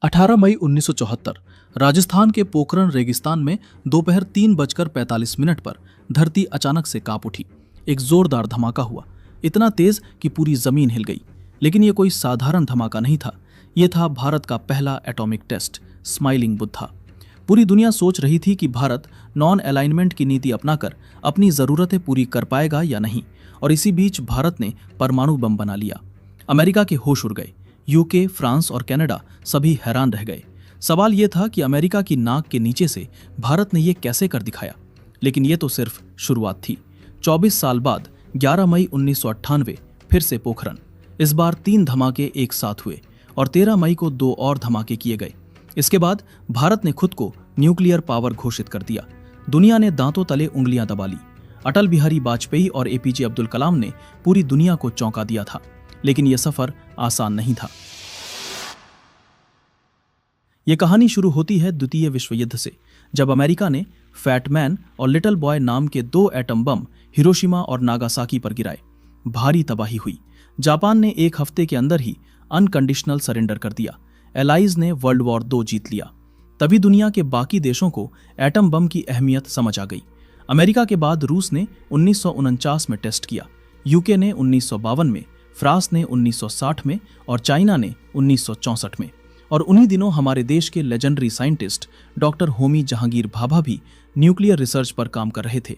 18 मई 1974 राजस्थान के पोखरण रेगिस्तान में दोपहर 3:45 पर धरती अचानक से कांप उठी। एक जोरदार धमाका हुआ, इतना तेज कि पूरी जमीन हिल गई। लेकिन यह कोई साधारण धमाका नहीं था, यह था भारत का पहला एटॉमिक टेस्ट, स्माइलिंग बुद्धा। पूरी दुनिया सोच रही थी कि भारत नॉन अलाइनमेंट की नीति अपनाकर अपनी जरूरतें पूरी कर पाएगा या नहीं, और इसी बीच भारत ने परमाणु बम बना लिया। अमेरिका के होश उड़ गए। यूके, फ्रांस और कनाडा सभी हैरान रह गए। सवाल यह था कि अमेरिका की नाक के नीचे से भारत ने यह कैसे कर दिखाया। लेकिन यह तो सिर्फ शुरुआत थी। 24 साल बाद 11 मई 1998 फिर से पोखरण। इस बार 3 धमाके एक साथ हुए और 13 मई को 2 और धमाके किए गए। इसके बाद भारत ने खुद को न्यूक्लियर पावर घोषित कर दिया। दुनिया ने दांतों तले उंगलियां दबा ली। अटल बिहारी वाजपेयी और एपीजे अब्दुल कलाम ने पूरी दुनिया को चौंका दिया था। लेकिन यह सफर आसान नहीं था। यह कहानी शुरू होती है द्वितीय विश्व युद्ध से, जब अमेरिका ने फैट मैन और लिटिल बॉय नाम के 2 एटम बम हिरोशिमा और नागासाकी पर गिराए। भारी तबाही हुई। जापान ने 1 हफ्ते के अंदर ही अनकंडीशनल सरेंडर कर दिया। एलाइज ने वर्ल्ड वॉर 2 जीत लिया। तभी दुनिया के बाकी देशों को एटम बम की अहमियत समझ आ गई। अमेरिका के बाद रूस ने 1949 में टेस्ट किया, यूके ने 1952 में, फ्रांस ने 1960 में और चाइना ने 1964 में। और उन्हीं दिनों हमारे देश के legendary scientist doctor Homi Jahangir Bhabha भी न्यूक्लियर रिसर्च पर काम कर रहे थे।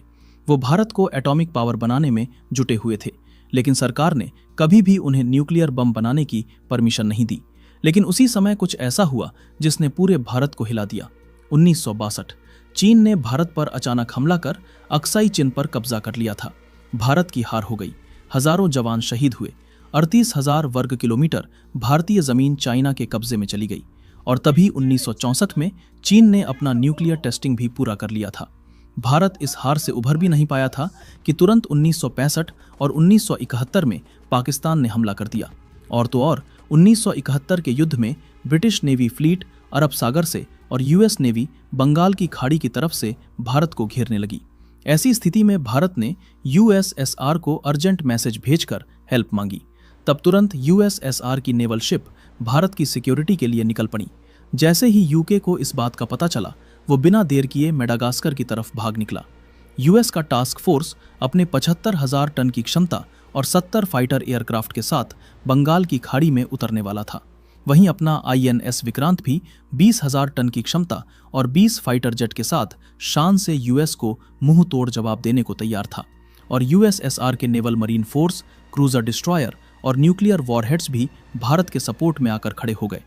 वो भारत को एटॉमिक पावर बनाने में जुटे हुए थे, लेकिन सरकार ने कभी भी उन्हें न्यूक्लियर बम बनाने की परमिशन नहीं दी। लेकिन उसी समय कुछ ऐसा हुआ जिसने पूरे भारत को हिला दिया। 1962 चीन ने भारत पर अचानक हमला कर अक्साई चिन पर कब्जा कर लिया था। भारत की हार हो गई। हजारों जवान शहीद हुए। 38,000 वर्ग किलोमीटर भारतीय जमीन चाइना के कब्जे में चली गई। और तभी 1964 में चीन ने अपना न्यूक्लियर टेस्टिंग भी पूरा कर लिया था। भारत इस हार से उभर भी नहीं पाया था कि तुरंत 1965 और 1971 में पाकिस्तान ने हमला कर दिया। और तो और 1971 के युद्ध में ब्रिटिश नेवी फ्लीट अरब सागर से और यूएस नेवी बंगाल की खाड़ी की तरफ से भारत को घेरने लगी। ऐसी स्थिति में भारत ने यूएसएसआर को अर्जेंट मैसेज भेजकर हेल्प मांगी। तब तुरंत यूएसएसआर की नेवल शिप भारत की सिक्योरिटी के लिए निकल पड़ी। जैसे ही यूके को इस बात का पता चला, वो बिना देर किए मेडागास्कर की तरफ भाग निकला। यूएस का टास्क फोर्स अपने 75,000 टन की क्षमता और 70 फाइटर एयरक्राफ्ट के साथ बंगाल की खाड़ी में उतरने वाला था। वहीं अपना आईएनएस विक्रांत भी 20,000 टन की क्षमता और 20 फाइटर जेट के साथ शान से यूएस को मुंह तोड़ जवाब देने को तैयार था। और यूएसएसआर के naval marine force, cruiser destroyer और न्यूक्लियर वॉरहेड्स भी भारत के सपोर्ट में आकर खड़े हो गए।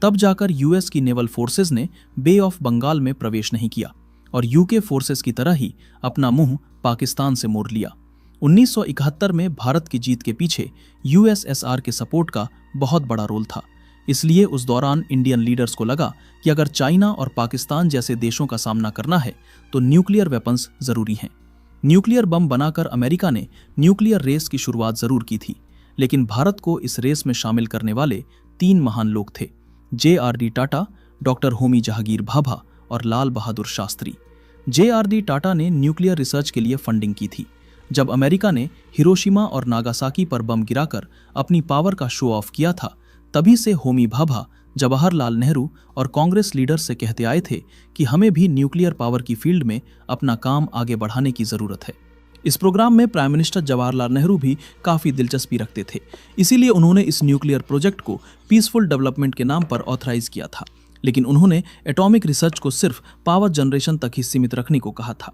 तब जाकर यूएस की नेवल फोर्सेस ने बे ऑफ बंगाल में प्रवेश नहीं किया और यूके फोर्सेस की तरह ही अपना मुंह पाकिस्तान से मोड़ लिया। 1971 में भारत की जीत के पीछे यूएसएसआर के सपोर्ट का बहुत बड़ा रोल था। इसलिए उस दौरान इंडियन लीडर्स को लगा कि अगर चाइना और पाकिस्तान जैसे देशों का सामना करना है तो न्यूक्लियर वेपन्स जरूरी हैं। न्यूक्लियर बम बनाकर अमेरिका ने न्यूक्लियर रेस की शुरुआत जरूर की थी, लेकिन भारत को इस रेस में शामिल करने वाले 3 महान लोग थे, जे.आर.डी. टाटा, डॉक्टर होमी जहांगीर भाभा और लाल बहादुर शास्त्री। जे.आर.डी. टाटा ने न्यूक्लियर रिसर्च के लिए फंडिंग की थी। जब अमेरिका ने हिरोशिमा और नागासाकी पर बम गिराकर अपनी पावर का शो ऑफ किया था, तभी से होमी भाभा जवाहरलाल नेहरू और कांग्रेस लीडर से कहते आए थे कि हमें भी न्यूक्लियर पावर की फील्ड में अपना काम आगे बढ़ाने की जरूरत है। इस प्रोग्राम में प्राइम मिनिस्टर जवाहरलाल नेहरू भी काफी दिलचस्पी रखते थे। इसीलिए उन्होंने इस न्यूक्लियर प्रोजेक्ट को पीसफुल डेवलपमेंट के नाम पर ऑथराइज किया था। लेकिन उन्होंने एटॉमिक रिसर्च को सिर्फ पावर जनरेशन तक ही सीमित रखने को कहा था।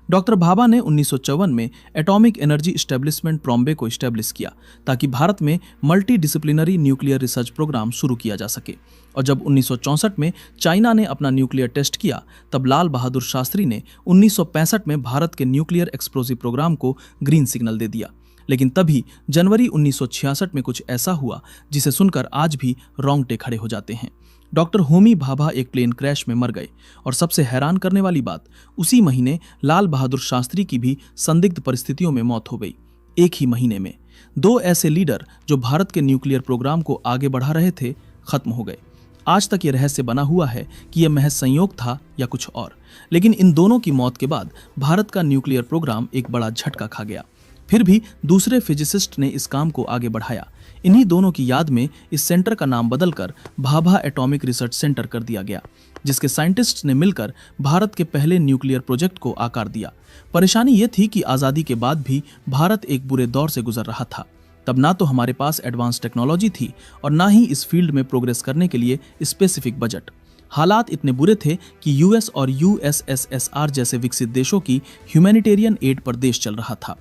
डॉक्टर भाभा ने 1954 में एटॉमिक एनर्जी एस्टेब्लिशमेंट बॉम्बे को एस्टेब्लिश किया ताकि भारत में multi disciplinary nuclear research programme शुरू किया जा सके। और जब 1964 में चाइना ने अपना न्यूक्लियर टेस्ट किया, तब लाल बहादुर शास्त्री ने 1965 में भारत के न्यूक्लियर एक्सप्लोजिव प्रोग्राम को ग्रीन सिग्नल दे दिया। लेकिन तभी जनवरी 1966 में कुछ ऐसा हुआ जिसे सुनकर आज भी रोंगटे खड़े हो जाते हैं। डॉक्टर होमी भाभा एक प्लेन क्रैश में मर गए और सबसे हैरान करने वाली बात, उसी महीने लाल बहादुर शास्त्री की भी संदिग्ध परिस्थितियों में मौत हो गई। एक ही महीने में 2 ऐसे लीडर जो भारत के न्यूक्लियर प्रोग्राम को आगे बढ़ा रहे थे, खत्म हो गए। आज तक ये रहस्य बना हुआ है कि यह महज संयोग था या कुछ और। लेकिन इन दोनों की मौत के बाद भारत का न्यूक्लियर प्रोग्राम एक बड़ा झटका खा गया। फिर भी दूसरे फिजिसिस्ट ने इस काम को आगे बढ़ाया। इन्हीं दोनों की याद में इस सेंटर का नाम बदलकर भाभा एटॉमिक रिसर्च सेंटर कर दिया गया, जिसके साइंटिस्ट्स ने मिलकर भारत के पहले न्यूक्लियर प्रोजेक्ट को आकार दिया। परेशानी यह थी कि आज़ादी के बाद भी भारत एक बुरे दौर से गुजर रहा था। तब ना तो हमारे पास एडवांस टेक्नोलॉजी थी और ना ही इस फील्ड में प्रोग्रेस करने के लिए स्पेसिफिक बजट। हालात इतने बुरे थे कि यूएस और यूएसएसआर जैसे विकसित देशों की ह्यूमैनिटेरियन एड पर देश चल रहा था।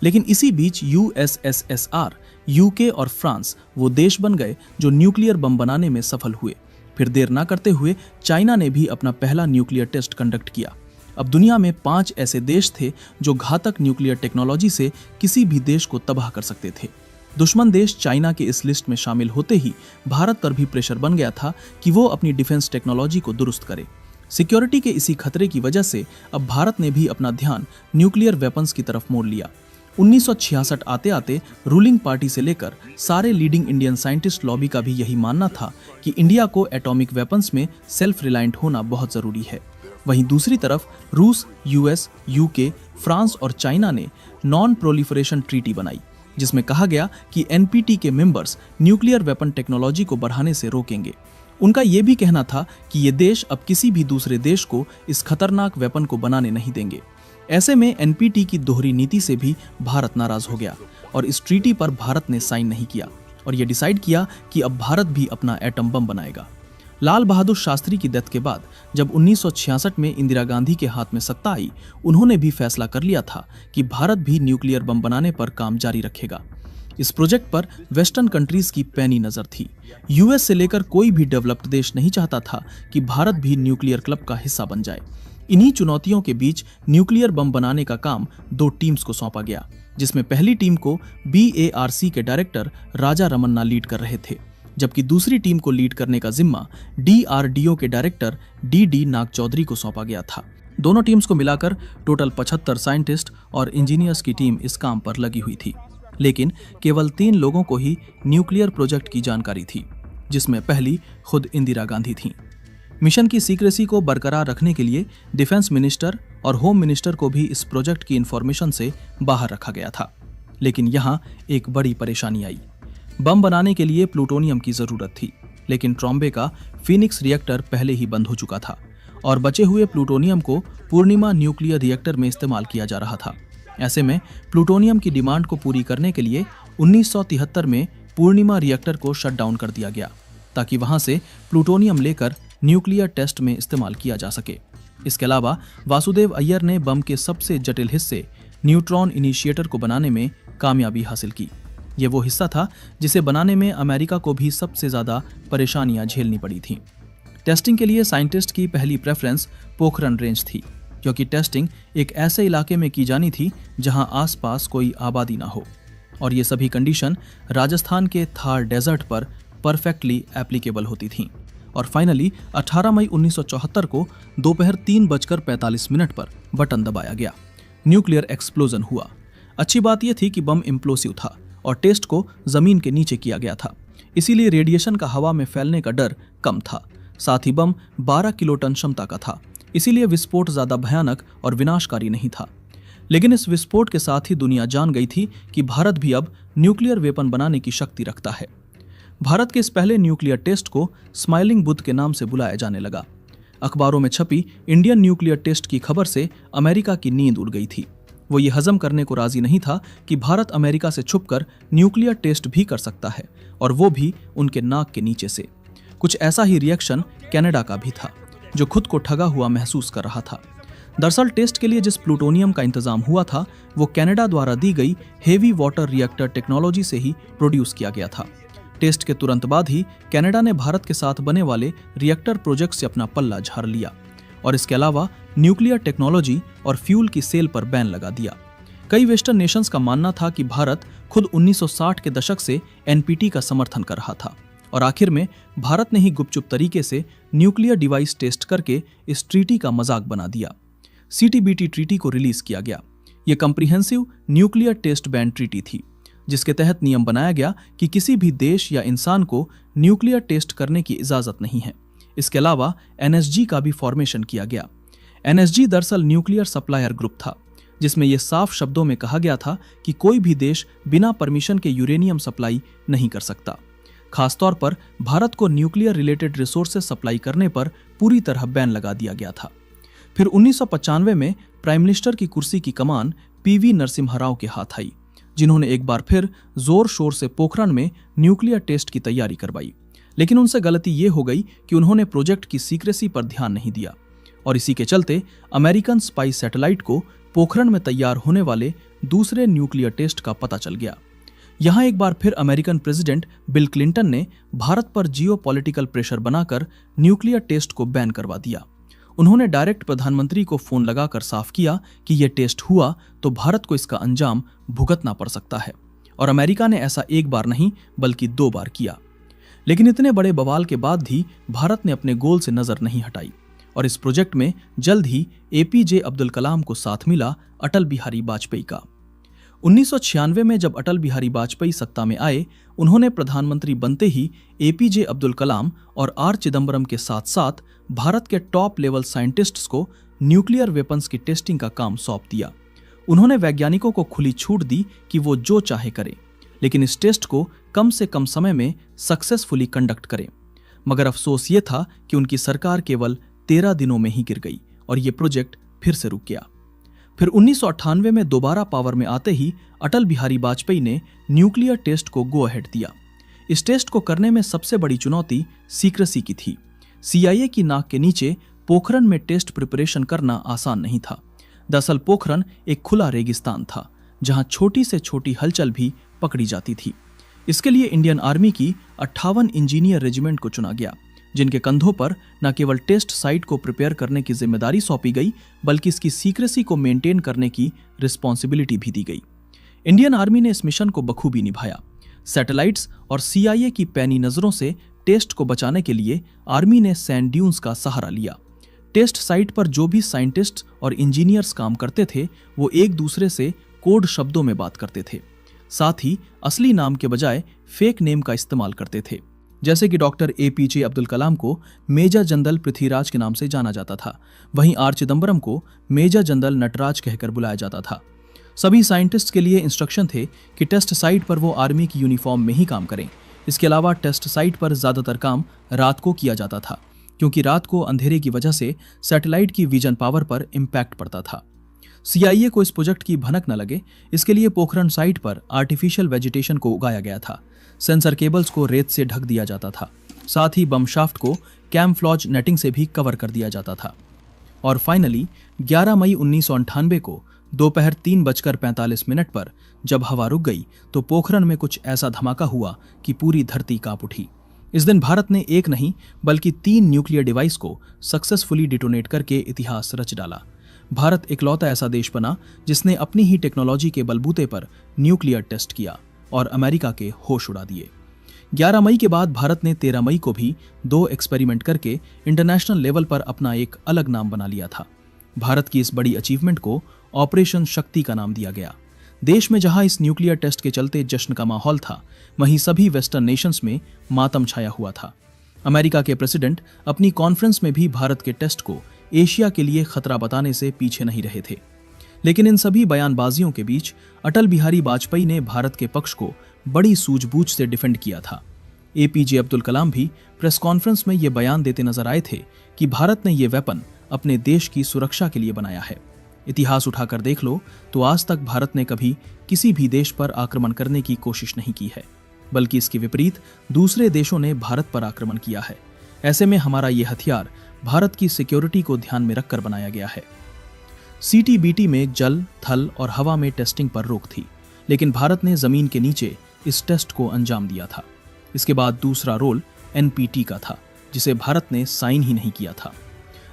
लेकिन इसी बीच यूएसएसआर, यूके और फ्रांस वो देश बन गए जो न्यूक्लियर बम बनाने में सफल हुए। फिर देर ना करते हुए चाइना ने भी अपना पहला न्यूक्लियर टेस्ट कंडक्ट किया। अब दुनिया में 5 ऐसे देश थे जो घातक न्यूक्लियर टेक्नोलॉजी से किसी भी देश को तबाह कर सकते थे। दुश्मन देश चाइना के इस लिस्ट में शामिल होते ही भारत पर भी प्रेशर बन गया था कि वो अपनी डिफेंस टेक्नोलॉजी को दुरुस्त करे। सिक्योरिटी के इसी खतरे की वजह से अब भारत ने भी अपना ध्यान न्यूक्लियर वेपन्स की तरफ मोड़ लिया। 1966 आते आते रूलिंग पार्टी से लेकर सारे लीडिंग इंडियन साइंटिस्ट लॉबी का भी यही मानना था कि इंडिया को एटॉमिक वेपन्स में सेल्फ रिलायंट होना बहुत जरूरी है। वहीं दूसरी तरफ रूस, यूएस, यूके, फ्रांस और चाइना ने नॉन प्रोलिफरेशन ट्रीटी बनाई, जिसमें कहा गया कि एनपीटी के मेंबर्स न्यूक्लियर वेपन टेक्नोलॉजी को बढ़ाने से रोकेंगे। उनका यह भी कहना था कि ये देश अब किसी भी दूसरे देश को इस खतरनाक वेपन को बनाने नहीं देंगे। ऐसे में एनपीटी की दोहरी नीति से भी भारत नाराज हो गया और इस ट्रीटी पर भारत ने साइन नहीं किया और यह डिसाइड किया कि अब भारत भी अपना एटम बम बनाएगा। लाल बहादुर शास्त्री की डेथ के बाद जब 1966 में इंदिरा गांधी के हाथ में सत्ता आई, उन्होंने भी फैसला कर लिया था कि भारत भी न्यूक्लियर बम बनाने पर काम जारी रखेगा। इस प्रोजेक्ट पर वेस्टर्न कंट्रीज की पैनी नजर थी। यूएस से लेकर कोई भी डेवलप्ड देश नहीं चाहता था कि भारत भी न्यूक्लियर क्लब का हिस्सा बन जाए। इन्हीं चुनौतियों के बीच न्यूक्लियर बम बनाने का काम 2 टीम्स को सौंपा गया, जिसमें पहली टीम को BARC के डायरेक्टर राजा रमन्ना लीड कर रहे थे, जबकि दूसरी टीम को लीड करने का जिम्मा DRDO के डायरेक्टर DD नाग चौधरी को सौंपा गया था। दोनों टीम्स को मिलाकर टोटल 75 साइंटिस्ट और इंजीनियर्स की टीम इस काम पर लगी हुई थी। लेकिन केवल 3 लोगों को ही न्यूक्लियर प्रोजेक्ट की जानकारी थी, जिसमें पहली खुद इंदिरा गांधी थीं। मिशन की सीक्रेसी को बरकरार रखने के लिए डिफेंस मिनिस्टर और होम मिनिस्टर को भी इस प्रोजेक्ट की इंफॉर्मेशन से बाहर रखा गया था। लेकिन यहाँ एक बड़ी परेशानी आई। बम बनाने के लिए प्लूटोनियम की जरूरत थी, लेकिन ट्रॉम्बे का फीनिक्स रिएक्टर पहले ही बंद हो चुका था और बचे हुए प्लूटोनियम को पूर्णिमा न्यूक्लियर रिएक्टर में इस्तेमाल किया जा रहा था। ऐसे में प्लूटोनियम की डिमांड को पूरी करने के लिए 1973 में पूर्णिमा रिएक्टर को शट डाउन कर दिया गया, ताकि वहां से प्लूटोनियम लेकर न्यूक्लियर टेस्ट में इस्तेमाल किया जा सके। इसके अलावा वासुदेव अय्यर ने बम के सबसे जटिल हिस्से न्यूट्रॉन इनिशिएटर को बनाने में कामयाबी हासिल की। ये वो हिस्सा था जिसे बनाने में अमेरिका को भी सबसे ज्यादा परेशानियां झेलनी पड़ी थीं। टेस्टिंग के लिए साइंटिस्ट की पहली प्रेफरेंस पोखरन रेंज थी, क्योंकि टेस्टिंग एक ऐसे इलाके में की जानी थी जहां आसपास कोई आबादी ना हो, और ये सभी कंडीशन राजस्थान के थार डेजर्ट पर परफेक्टली एप्लीकेबल होती थीं। और फाइनली 18 मई 1974 को दोपहर 3:45 पर बटन दबाया गया। न्यूक्लियर एक्सप्लोजन हुआ। अच्छी बात यह थी कि बम इम्प्लोसिव था और टेस्ट को जमीन के नीचे किया गया था, इसीलिए रेडिएशन का हवा में फैलने का डर कम था। साथ ही बम 12 किलोटन क्षमता का था, इसीलिए विस्फोट ज्यादा भयानक और विनाशकारी नहीं था। लेकिन इस विस्फोट के साथ ही दुनिया जान गई थी कि भारत भी अब न्यूक्लियर वेपन बनाने की शक्ति रखता है। भारत के इस पहले न्यूक्लियर टेस्ट को स्माइलिंग बुद्ध के नाम से बुलाया जाने लगा। अखबारों में छपी इंडियन न्यूक्लियर टेस्ट की खबर से अमेरिका की नींद उड़ गई थी। वो ये हजम करने को राजी नहीं था कि भारत अमेरिका से छुपकर न्यूक्लियर टेस्ट भी कर सकता है, और वो भी उनके नाक के नीचे से। कुछ ऐसा ही रिएक्शन कनाडा का भी था, जो खुद को ठगा हुआ महसूस कर रहा था। दरअसल टेस्ट के लिए जिस प्लूटोनियम का इंतजाम हुआ था, वो कनाडा द्वारा दी गई हेवी वाटर रिएक्टर टेक्नोलॉजी से ही प्रोड्यूस किया गया था। टेस्ट के तुरंत बाद ही कनाडा ने भारत के साथ बने वाले रिएक्टर प्रोजेक्ट से अपना पल्ला झाड़ लिया और इसके अलावा न्यूक्लियर टेक्नोलॉजी और फ्यूल की सेल पर बैन लगा दिया। कई वेस्टर्न नेशंस का मानना था कि भारत खुद 1960 के दशक से एनपीटी का समर्थन कर रहा था, और आखिर में भारत ने ही गुपचुप तरीके से न्यूक्लियर डिवाइस टेस्ट करके इस ट्रीटी का मजाक बना दिया। CTBT ट्रीटी को रिलीज किया गया। यह comprehensive nuclear test ban treaty थी, जिसके तहत नियम बनाया गया कि किसी भी देश या इंसान को न्यूक्लियर टेस्ट करने की इजाजत नहीं है। इसके अलावा NSG का भी फॉर्मेशन किया गया। NSG दरअसल न्यूक्लियर सप्लायर ग्रुप था, जिसमें यह साफ शब्दों में कहा गया था कि कोई भी देश बिना परमिशन के यूरेनियम सप्लाई नहीं कर सकता। खासतौर पर भारत को न्यूक्लियर रिलेटेड रिसोर्सेज सप्लाई करने पर पूरी तरह बैन लगा दिया गया था। फिर 1995 में प्राइम मिनिस्टर की कुर्सी की कमान पीवी नरसिम्हा राव के हाथ आई, जिन्होंने एक बार फिर जोर शोर से पोखरण में न्यूक्लियर टेस्ट की तैयारी करवाई। लेकिन उनसे गलती ये हो गई कि उन्होंने प्रोजेक्ट की सीक्रेसी पर ध्यान नहीं दिया और इसी के चलते अमेरिकन स्पाई सैटेलाइट को पोखरण में तैयार होने वाले दूसरे न्यूक्लियर टेस्ट का पता चल गया। यहां एक बार फिर अमेरिकन प्रेसिडेंट बिल क्लिंटन ने भारत पर जियोपॉलिटिकल प्रेशर बनाकर न्यूक्लियर टेस्ट को बैन करवा दिया। उन्होंने डायरेक्ट प्रधानमंत्री को फोन लगाकर साफ किया कि यह टेस्ट हुआ तो भारत को इसका अंजाम भुगतना पड़ सकता है, और अमेरिका ने ऐसा एक बार नहीं बल्कि 2 बार किया। लेकिन इतने बड़े बवाल के बाद भी भारत ने अपने गोल से नजर नहीं हटाई और इस प्रोजेक्ट में जल्द ही एपीजे अब्दुल कलाम को साथ मिला अटल बिहारी वाजपेयी का। 1996 में जब अटल बिहारी वाजपेयी सत्ता में आए, उन्होंने प्रधानमंत्री बनते ही एपीजे अब्दुल कलाम और आर चिदम्बरम के साथ साथ भारत के टॉप लेवल साइंटिस्ट्स को न्यूक्लियर वेपन्स की टेस्टिंग का काम सौंप दिया। उन्होंने वैज्ञानिकों को खुली छूट दी कि वो जो चाहे करें, लेकिन इस टेस्ट को कम से कम समय में सक्सेसफुली कंडक्ट करें। मगर अफसोस ये था कि उनकी सरकार केवल 13 दिनों में ही गिर गई और ये प्रोजेक्ट फिर से रुक गया। फिर 1998 में दोबारा पावर में आते ही अटल बिहारी वाजपेयी ने न्यूक्लियर टेस्ट को गो अहेड दिया। इस टेस्ट को करने में सबसे बड़ी चुनौती सीक्रेसी की थी। CIA की नाक के नीचे पोखरण में टेस्ट प्रिपरेशन करना आसान नहीं था। दरअसल पोखरण एक खुला रेगिस्तान था जहां छोटी से छोटी हलचल भी पकड़ी जाती थी। इसके लिए इंडियन आर्मी की 58 इंजीनियर रेजिमेंट को चुना गया, जिनके कंधों पर न केवल टेस्ट साइट को प्रिपेयर करने की जिम्मेदारी सौंपी गई बल्कि इसकी सीक्रेसी को मेंटेन करने की रिस्पॉन्सिबिलिटी भी दी गई। इंडियन आर्मी ने इस मिशन को बखूबी निभाया। सैटेलाइट्स और CIA की पैनी नजरों से टेस्ट को बचाने के लिए आर्मी ने सैंड ड्यून्स का सहारा लिया। टेस्ट साइट पर जो भी साइंटिस्ट और इंजीनियर्स काम करते थे वो एक दूसरे से कोड शब्दों में बात करते थे। साथ ही असली नाम के बजाय फेक नेम का इस्तेमाल करते थे। जैसे कि डॉक्टर एपीजे अब्दुल कलाम को मेजर जनरल पृथ्वीराज के नाम से जाना जाता था, वहीं आर चिदम्बरम को मेजर जनरल नटराज कहकर बुलाया जाता था। सभी साइंटिस्ट के लिए इंस्ट्रक्शन थे कि टेस्ट साइट पर वो आर्मी की यूनिफॉर्म में ही काम करें। इसके अलावा टेस्ट साइट पर ज्यादातर काम रात को किया जाता था, क्योंकि रात को अंधेरे की वजह से सैटेलाइट की विजन पावर पर इम्पैक्ट पड़ता था। CIA को इस प्रोजेक्ट की भनक न लगे, इसके लिए पोखरण साइट पर आर्टिफिशियल वेजिटेशन को उगाया गया था। सेंसर केबल्स को रेत से ढक दिया जाता था। साथ ही बम शाफ्ट को कैमफ्लॉज नेटिंग से भी कवर कर दिया जाता था। और फाइनली 11 मई 1998 को दोपहर 3:45 पर जब हवा रुक गई तो पोखरण में कुछ ऐसा धमाका हुआ कि पूरी धरती कांप उठी। इस दिन भारत ने एक नहीं बल्कि 3 न्यूक्लियर डिवाइस को सक्सेसफुली डिटोनेट करके इतिहास रच डाला। भारत इकलौता ऐसा देश बना जिसने अपनी ही टेक्नोलॉजी के बलबूते पर न्यूक्लियर टेस्ट किया और अमेरिका के होश उड़ा दिए। 11 मई के बाद भारत ने 13 मई को भी 2 एक्सपेरिमेंट करके इंटरनेशनल लेवल पर अपना एक अलग नाम बना लिया था। भारत की इस बड़ी अचीवमेंट को ऑपरेशन शक्ति का नाम दिया गया। देश में जहां इस न्यूक्लियर टेस्ट के चलते जश्न का माहौल था, वहीं सभी वेस्टर्न नेशंस में मातम छाया हुआ था। अमेरिका के प्रेसिडेंट अपनी कॉन्फ्रेंस में भी भारत के टेस्ट को एशिया के लिए खतरा बताने से पीछे नहीं रहे थे। लेकिन इन सभी बयानबाजियों के बीच अटल बिहारी वाजपेयी ने भारत के पक्ष को बड़ी सूझबूझ से डिफेंड किया था। एपीजे अब्दुल कलाम भी प्रेस कॉन्फ्रेंस में ये बयान देते नजर आए थे कि भारत ने ये वेपन अपने देश की सुरक्षा के लिए बनाया है। इतिहास उठाकर देख लो तो आज तक भारत ने कभी किसी भी देश पर आक्रमण करने की कोशिश नहीं की है, बल्कि इसके विपरीत दूसरे देशों ने भारत पर आक्रमण किया है। ऐसे में हमारा ये हथियार भारत की सिक्योरिटी को ध्यान में रखकर बनाया गया है। CTBT में जल, थल और हवा में टेस्टिंग पर रोक थी, लेकिन भारत ने जमीन के नीचे इस टेस्ट को अंजाम दिया था। इसके बाद दूसरा रोल NPT का था, जिसे भारत ने साइन ही नहीं किया था।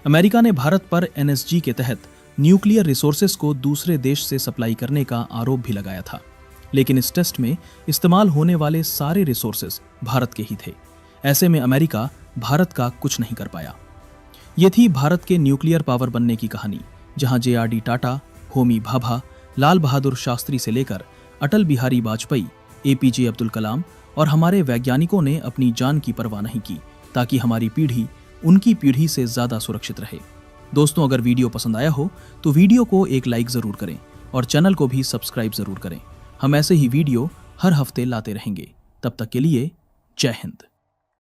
अमेरिका ने भारत पर NSG के तहत न्यूक्लियर रिसोर्सेस को दूसरे देश से सप्लाई करने का आरोप भी लगाया था, लेकिन इस टेस्ट में इस्तेमाल होने वाले सारे रिसोर्सेस भारत के ही थे। ऐसे में अमेरिका भारत का कुछ नहीं कर पाया। ये थी भारत के न्यूक्लियर पावर बनने की कहानी, जहां JRD टाटा, होमी भाभा, लाल बहादुर शास्त्री से लेकर अटल बिहारी वाजपेयी, APJ अब्दुल कलाम और हमारे वैज्ञानिकों ने अपनी जान की परवाह नहीं की, ताकि हमारी पीढ़ी उनकी पीढ़ी से ज्यादा सुरक्षित रहे। दोस्तों, अगर वीडियो पसंद आया हो तो वीडियो को एक लाइक जरूर करें और चैनल को भी सब्सक्राइब जरूर करें। हम ऐसे ही वीडियो हर हफ्ते लाते रहेंगे। तब तक के लिए जय हिंद।